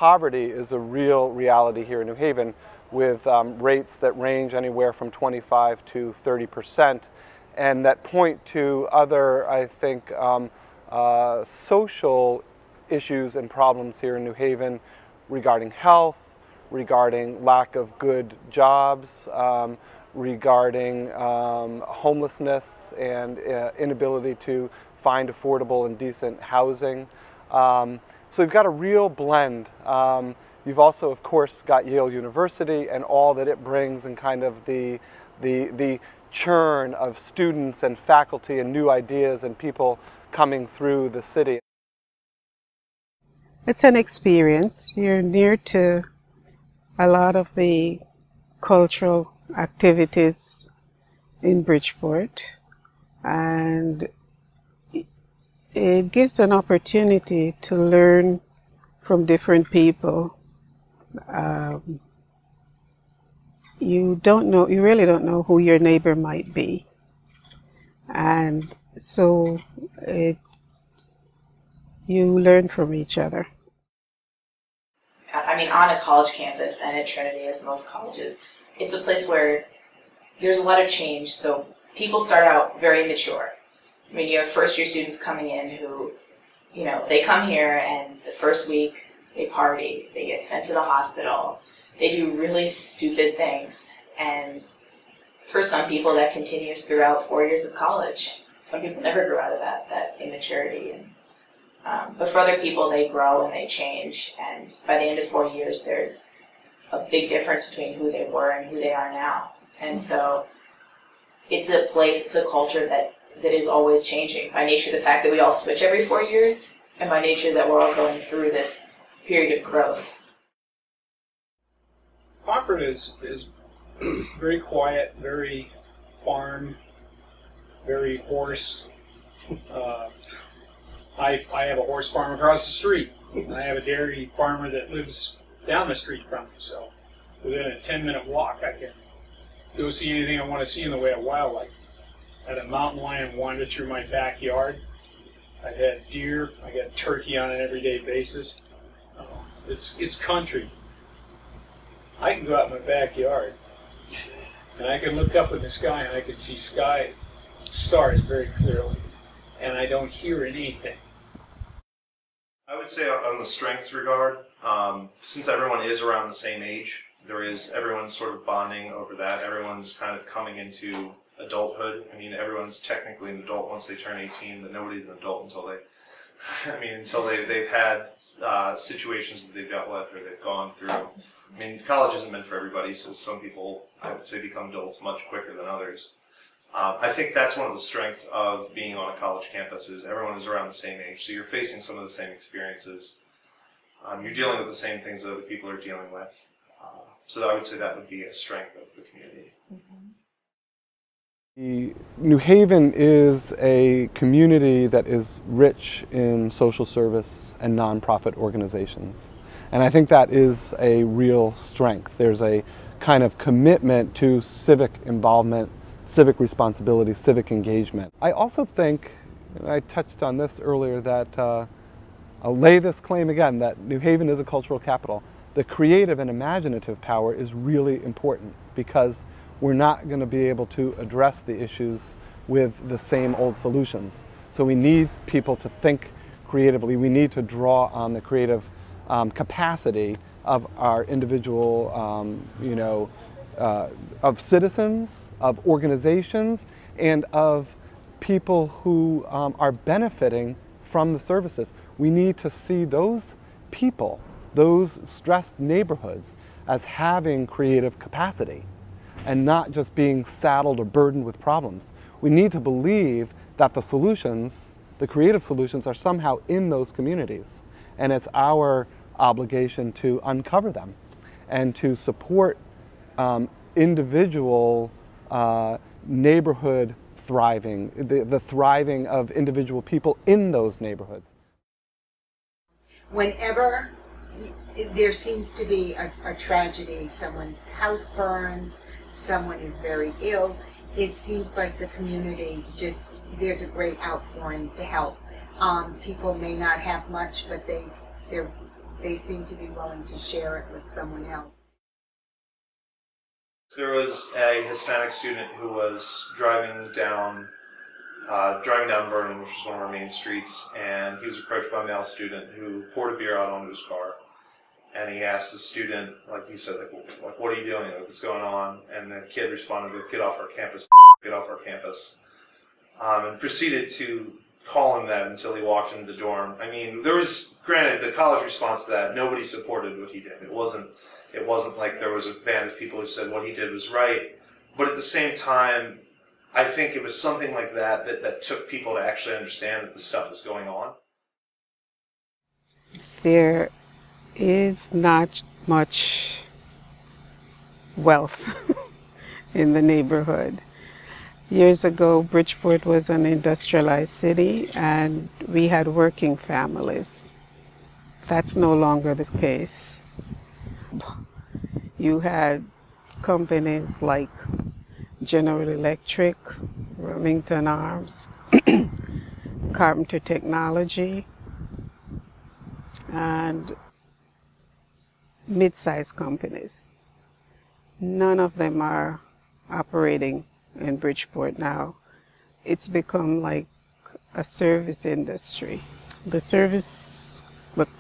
poverty is a real reality here in New Haven, with rates that range anywhere from 25 to 30%, and that point to other, I think, social issues and problems here in New Haven regarding health, regarding lack of good jobs, regarding homelessness and inability to find affordable and decent housing. So we've got a real blend. You've also, of course, got Yale University and all that it brings, and kind of the churn of students and faculty and new ideas and people coming through the city. It's an experience. You're near to a lot of the cultural activities in Bridgeport, and it gives an opportunity to learn from different people. You really don't know who your neighbor might be, and so you learn from each other. I mean, on a college campus and at Trinity, as most colleges, it's a place where there's a lot of change. So people start out very mature. I mean, you have first-year students coming in who, you know, they come here and the first week they party, they get sent to the hospital, they do really stupid things. And for some people that continues throughout 4 years of college. Some people never grow out of that immaturity. And but for other people, they grow and they change, and by the end of 4 years, there's a big difference between who they were and who they are now. And so it's a place, it's a culture that is always changing, by nature of the fact that we all switch every 4 years, and by nature that we're all going through this period of growth. Hartford is very quiet, very farm, very horse. I have a horse farm across the street, and I have a dairy farmer that lives down the street from me, so within a 10-minute walk I can go see anything I want to see in the way of wildlife. I had a mountain lion wander through my backyard. I've had deer. I got turkey on an everyday basis. It's country. I can go out in my backyard, and I can look up in the sky, and I can see stars very clearly, and I don't hear anything. I would say on the strengths regard, since everyone is around the same age, everyone's sort of bonding over that. Everyone's kind of coming into adulthood. I mean, everyone's technically an adult once they turn 18, but nobody's an adult until they've had situations that they've dealt with or they've gone through. I mean, college isn't meant for everybody, so some people, I would say, become adults much quicker than others. I think that's one of the strengths of being on a college campus is everyone is around the same age, so you're facing some of the same experiences. You're dealing with the same things that other people are dealing with. So I would say that would be a strength of the community. New Haven is a community that is rich in social service and nonprofit organizations. And I think that is a real strength. There's a kind of commitment to civic involvement, civic responsibility, civic engagement. I also think, and I touched on this earlier, that I'll lay this claim again, that New Haven is a cultural capital. The creative and imaginative power is really important, because we're not going to be able to address the issues with the same old solutions. So we need people to think creatively. We need to draw on the creative capacity of our individual, of citizens, of organizations, and of people who are benefiting from the services. We need to see those people, those stressed neighborhoods, as having creative capacity and not just being saddled or burdened with problems. We need to believe that the solutions, the creative solutions, are somehow in those communities, and it's our obligation to uncover them and to support individual neighborhood thriving, the thriving of individual people in those neighborhoods. Whenever there seems to be a tragedy, someone's house burns, someone is very ill, it seems like the community there's a great outpouring to help. People may not have much, but they're they seem to be willing to share it with someone else. There was a Hispanic student who was driving down Vernon, which is one of our main streets, and he was approached by a male student who poured a beer out onto his car. And he asked the student, like you said, like what are you doing? Like, what's going on? And the kid responded with, "Get off our campus, get off our campus," and proceeded to call him that until he walked into the dorm. I mean, there was, granted, the college response to that, nobody supported what he did. It wasn't like there was a band of people who said what he did was right. But at the same time, I think it was something like that took people to actually understand that this stuff was going on. There is not much wealth in the neighborhood. Years ago, Bridgeport was an industrialized city, and we had working families. That's no longer the case. You had companies like General Electric, Remington Arms, Carpenter Technology, and mid-sized companies. None of them are operating in Bridgeport now. It's become like a service industry. Service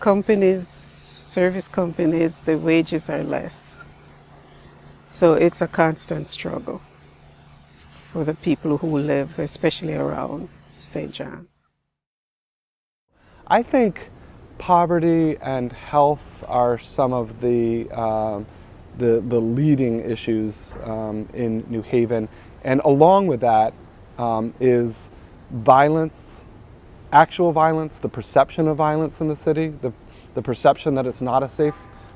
companies, the wages are less. So it's a constant struggle for the people who live, especially around St. John's. I think poverty and health are some of the leading issues in New Haven, and along with that is violence, actual violence, the perception of violence in the city, the perception that it's not a safe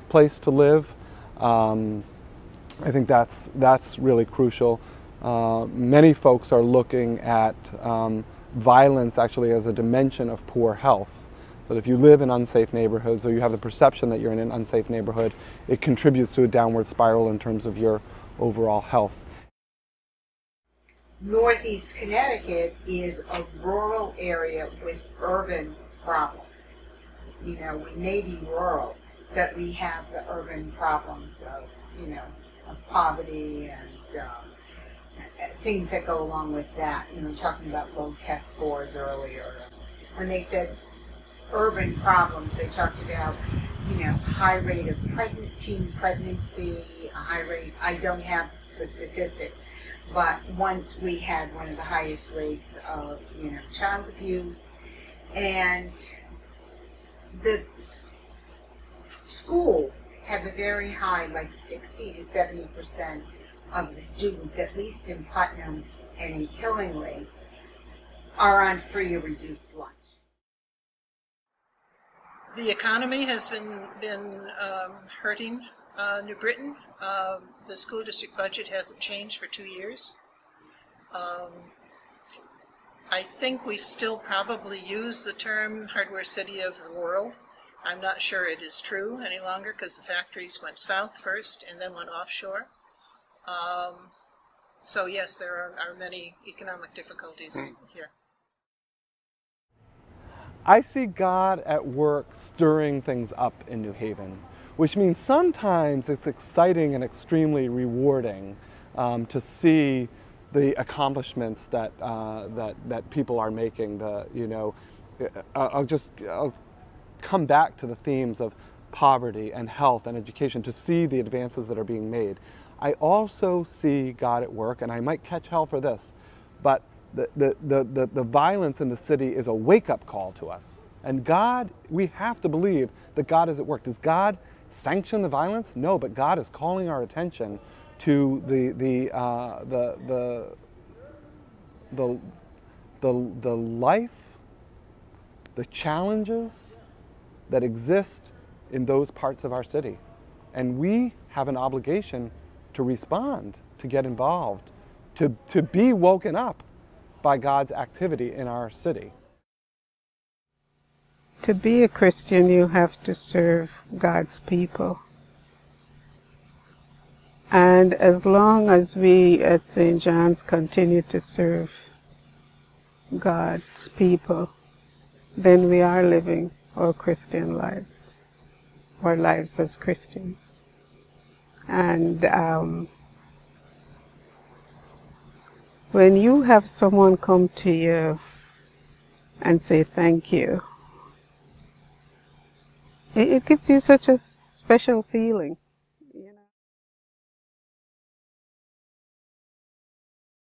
place to live. I think that's really crucial. Many folks are looking at violence actually as a dimension of poor health. That if you live in unsafe neighborhoods, or you have the perception that you're in an unsafe neighborhood, it contributes to a downward spiral in terms of your overall health. Northeast Connecticut is a rural area with urban problems. You know, we may be rural, but we have the urban problems of, of poverty and things that go along with that. Talking about low test scores earlier. When they said urban problems, they talked about, high rate of teen pregnancy, a high rate, I don't have the statistics, but once we had one of the highest rates of, child abuse, and the schools have a very high, like 60 to 70% of the students, at least in Putnam and in Killingly, are on free or reduced lunch. The economy has been hurting New Britain. The school district budget hasn't changed for 2 years. I think we still probably use the term hardware city of the world. I'm not sure it is true any longer because the factories went south first and then went offshore. So yes, there are many economic difficulties here. I see God at work stirring things up in New Haven, which means sometimes it's exciting and extremely rewarding to see the accomplishments that people are making. I'll come back to the themes of poverty and health and education to see the advances that are being made. I also see God at work, and I might catch hell for this, but the violence in the city is a wake-up call to us. And God, we have to believe that God is at work. Does God sanction the violence? No, but God is calling our attention to the life, the challenges that exist in those parts of our city. And we have an obligation to respond, to get involved, to be woken up by God's activity in our city. To be a Christian, you have to serve God's people. And as long as we at St. John's continue to serve God's people, then we are living our Christian life. our lives as Christians. And when you have someone come to you and say thank you, it gives you such a special feeling.